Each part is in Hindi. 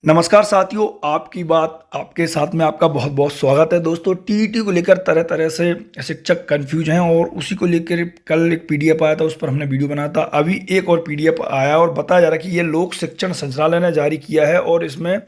नमस्कार साथियों, आपकी बात आपके साथ में आपका बहुत बहुत स्वागत है। दोस्तों, टीईटी को लेकर तरह तरह से शिक्षक कंफ्यूज हैं और उसी को लेकर कल एक पीडीएफ आया था, उस पर हमने वीडियो बनाया था। अभी एक और पीडीएफ आया और बताया जा रहा है कि ये लोक शिक्षण संचालय ने जारी किया है और इसमें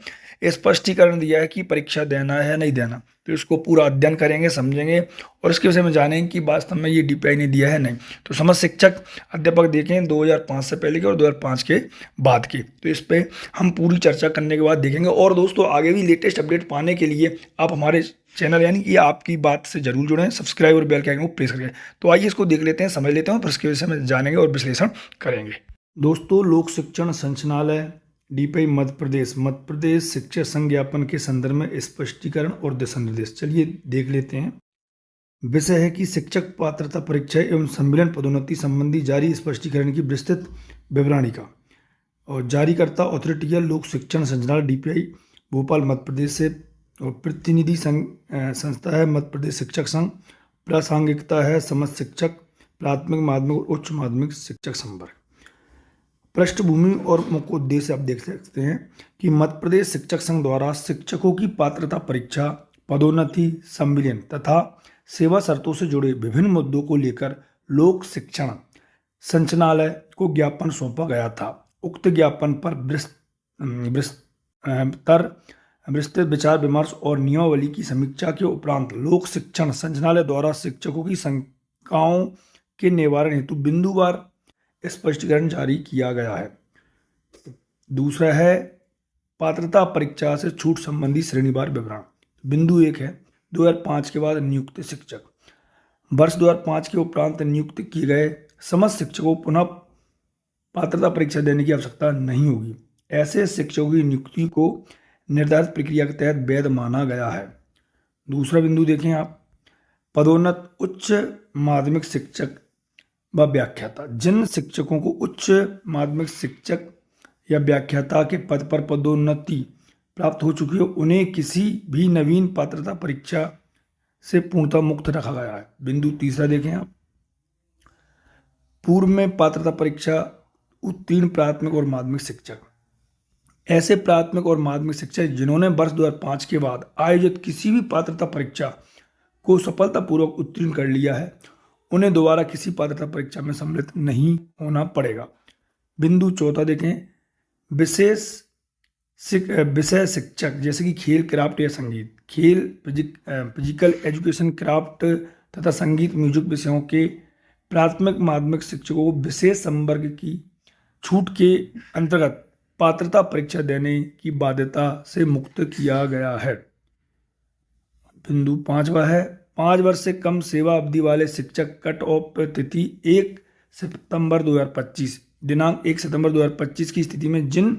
स्पष्टीकरण दिया है कि परीक्षा देना है या नहीं देना। तो इसको पूरा अध्ययन करेंगे, समझेंगे और इसके विषय में जानेंगे कि वास्तव में ये डीपीआई ने दिया है नहीं। तो समझ शिक्षक अध्यापक देखें 2005 से पहले के और 2005 के बाद के, तो इस पे हम पूरी चर्चा करने के बाद देखेंगे। और दोस्तों, आगे भी लेटेस्ट अपडेट पाने के लिए आप हमारे चैनल यानी कि आपकी बात से जरूर जुड़ें, सब्सक्राइब और बेल के आइकन को प्रेस करें। तो आइए इसको देख लेते हैं, समझ लेते हैं, फिर इसके विषय में जानेंगे और विश्लेषण करेंगे। दोस्तों, लोक शिक्षण संचालय डीपीआई मध्य प्रदेश शिक्षक संघ ज्ञापन के संदर्भ में स्पष्टीकरण और दिशा निर्देश, चलिए देख लेते हैं। विषय है कि शिक्षक पात्रता परीक्षा एवं सम्मिलन पदोन्नति संबंधी जारी स्पष्टीकरण की विस्तृत विवरणिका। और जारीकर्ता अथॉरिटी है लोक शिक्षण संचालय डीपीआई भोपाल मध्य प्रदेश से, और प्रतिनिधि संस्था है मध्य प्रदेश शिक्षक संघ। प्रासंगिकता है समस्त शिक्षक, प्राथमिक माध्यमिक और उच्च माध्यमिक शिक्षक संवर्ग। पृष्ठभूमि और मुख्य उद्देश्य आप देख सकते हैं कि मध्य प्रदेश शिक्षक संघ द्वारा शिक्षकों की पात्रता परीक्षा, पदोन्नति, संविलियन तथा सेवा शर्तों से जुड़े विभिन्न मुद्दों को लेकर लोक शिक्षण संचालय को ज्ञापन सौंपा गया था। उक्त ज्ञापन पर विस्तृत विचार विमर्श और नियमावली की समीक्षा के उपरांत लोक शिक्षण संचालय द्वारा शिक्षकों की शंकाओं के निवारण हेतु बिंदुवार स्पष्टीकरण जारी किया गया है। दूसरा है पात्रता परीक्षा से छूट संबंधी श्रेणीवार विवरण। बिंदु 1 है 2005 के बाद नियुक्त शिक्षक। वर्ष 2005 के उपरांत नियुक्त किए गए समस्त शिक्षकों को पुनः पात्रता परीक्षा देने की आवश्यकता नहीं होगी। ऐसे शिक्षकों की नियुक्ति को निर्धारित प्रक्रिया के तहत वैध माना गया है। दूसरा बिंदु देखें आप, पदोन्नत उच्च माध्यमिक शिक्षक व व्याख्याता। जिन शिक्षकों को उच्च माध्यमिक शिक्षक या व्याख्याता के पद पर पदोन्नति प्राप्त हो चुकी है, उन्हें किसी भी नवीन पात्रता परीक्षा से पूर्णतः मुक्त रखा गया है। बिंदु तीसरा देखें आप, पूर्व में पात्रता परीक्षा उत्तीर्ण प्राथमिक और माध्यमिक शिक्षक। ऐसे प्राथमिक और माध्यमिक शिक्षक जिन्होंने वर्ष 2005 के बाद आयोजित किसी भी पात्रता परीक्षा को सफलतापूर्वक उत्तीर्ण कर लिया है, उन्हें दोबारा किसी पात्रता परीक्षा में सम्मिलित नहीं होना पड़ेगा। बिंदु चौथा देखें, विषय शिक्षक जैसे कि खेल, क्राफ्ट या संगीत। खेल, फिजिकल एजुकेशन, क्राफ्ट तथा संगीत, म्यूजिक विषयों के प्राथमिक माध्यमिक शिक्षकों को विशेष संवर्ग की छूट के अंतर्गत पात्रता परीक्षा देने की बाध्यता से मुक्त किया गया है। बिंदु 5वां है 5 वर्ष से कम सेवा अवधि वाले शिक्षक। कट ऑफ तिथि 1 सितंबर 2025। दिनांक 1 सितंबर 2025 की स्थिति में जिन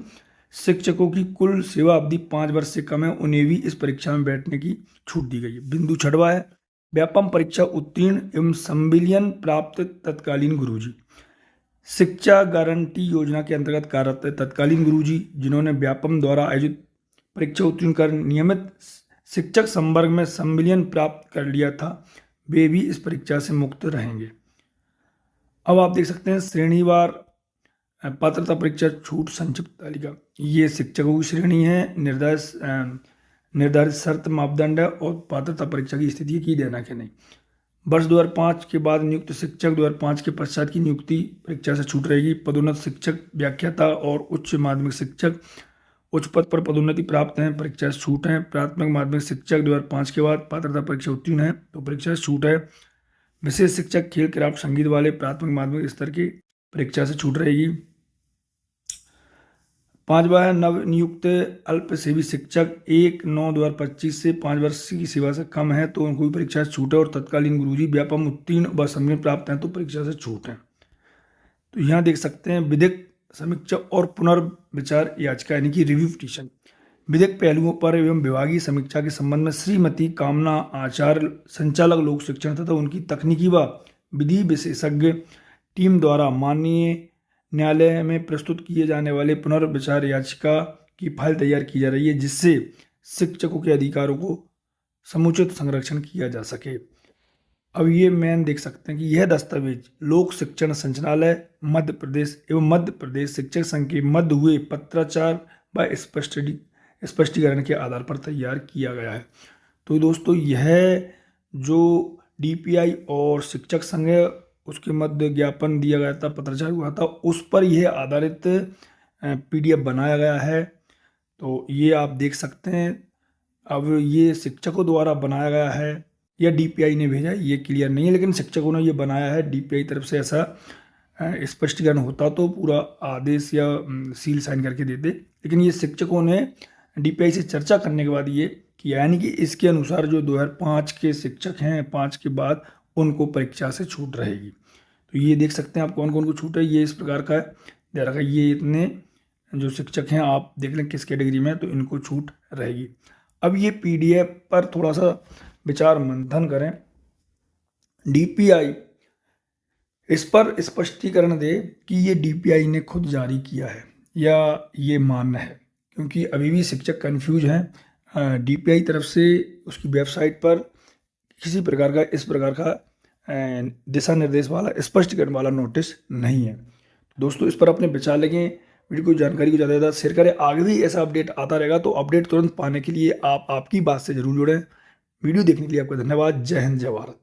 शिक्षकों की कुल सेवा अवधि 5 वर्ष से कम है, उन्हें भी इस परीक्षा में बैठने की छूट दी गई है। बिंदु 6वां है व्यापम परीक्षा उत्तीर्ण एवं संविलियन प्राप्त तत्कालीन गुरुजी। शिक्षा गारंटी योजना के अंतर्गत कार्यरत तत्कालीन गुरुजी जिन्होंने व्यापम द्वारा आयोजित परीक्षा उत्तीर्ण कर नियमित शिक्षक संवर्ग में संविलियन प्राप्त कर लिया था, वे भी इस परीक्षा से मुक्त रहेंगे। अब आप देख सकते हैं श्रेणीवार पात्रता परीक्षा छूट संक्षिप्त तालिका। ये शिक्षकों की श्रेणी है, निर्धारित शर्त मापदंड है और पात्रता परीक्षा की स्थिति की देना कि नहीं। वर्ष 2005 के बाद नियुक्त शिक्षक 2005 के पश्चात की नियुक्ति परीक्षा से छूट रहेगी। पदोन्नत शिक्षक, व्याख्याता और उच्च माध्यमिक शिक्षक उच्च पद पर पदोन्नति प्राप्त हैं, परीक्षा से छूट है। प्राथमिक माध्यमिक शिक्षक 2005 के बाद पात्रता परीक्षा उत्तीर्ण है तो परीक्षा से छूट है। विशेष शिक्षक, खेल, क्राफ्ट, संगीत वाले प्राथमिक माध्यमिक स्तर की परीक्षा से छूट रहेगी। 5वां है नव नियुक्त अल्प सेवी शिक्षक। 1/9/2025 से 5 वर्ष की सेवा से कम है तो उनको भी परीक्षा से छूट है। और तत्कालीन गुरुजी व्यापम उत्तीर्ण व सम्मिलित प्राप्त हैं तो परीक्षा से छूट है। तो यहाँ देख सकते हैं विधिक समीक्षा और पुनर्विचार याचिका यानी कि रिव्यू पिटीशन। विधिक पहलुओं पर एवं विभागीय समीक्षा के संबंध में श्रीमती कामना आचार्य, संचालक लोक शिक्षण तथा उनकी तकनीकी व विधि विशेषज्ञ टीम द्वारा माननीय न्यायालय में प्रस्तुत किए जाने वाले पुनर्विचार याचिका की फाइल तैयार की जा रही है, जिससे शिक्षकों के अधिकारों को समुचित संरक्षण किया जा सके। अब ये मेन देख सकते हैं कि यह दस्तावेज लोक शिक्षण संचालय मध्य प्रदेश एवं मध्य प्रदेश शिक्षक संघ के मध्य हुए पत्राचार व स्पष्टीकरण के आधार पर तैयार किया गया है। तो दोस्तों यह जो DPI और शिक्षक संघ उसके मध्य ज्ञापन दिया गया था, पत्राचार हुआ था, उस पर यह आधारित PDF बनाया गया है। तो ये आप देख सकते हैं। अब ये शिक्षकों द्वारा बनाया गया है या DPI ने भेजा ये क्लियर नहीं है, लेकिन शिक्षकों ने ये बनाया है। DPI तरफ से ऐसा स्पष्टीकरण होता तो पूरा आदेश या सील साइन करके देते, लेकिन ये शिक्षकों ने DPI से चर्चा करने के बाद ये किया, यानी कि इसके अनुसार जो 2005 के शिक्षक हैं 5 के बाद उनको परीक्षा से छूट रहेगी। तो ये देख सकते हैं आप कौन कौन को छूट है। ये इस प्रकार का दे रखा है, ये इतने जो शिक्षक हैं आप देख लें किस कैटेगरी में है, तो इनको छूट रहेगी। अब ये PDF पर थोड़ा सा विचार मंथन करें। DPI इस पर स्पष्टीकरण दे कि ये DPI ने खुद जारी किया है या ये मान्य है, क्योंकि अभी भी शिक्षक कंफ्यूज हैं। DPI तरफ से उसकी वेबसाइट पर किसी प्रकार का इस प्रकार का दिशा निर्देश वाला स्पष्टीकरण वाला नोटिस नहीं है। दोस्तों इस पर अपने विचार लगे, वीडियो को जानकारी को ज़्यादा से ज़्यादा शेयर करें। आगे भी ऐसा अपडेट आता रहेगा, तो अपडेट तुरंत पाने के लिए आप आपकी बात से जरूर जुड़ें। वीडियो देखने के लिए आपका धन्यवाद। जय हिंद, जय भारत।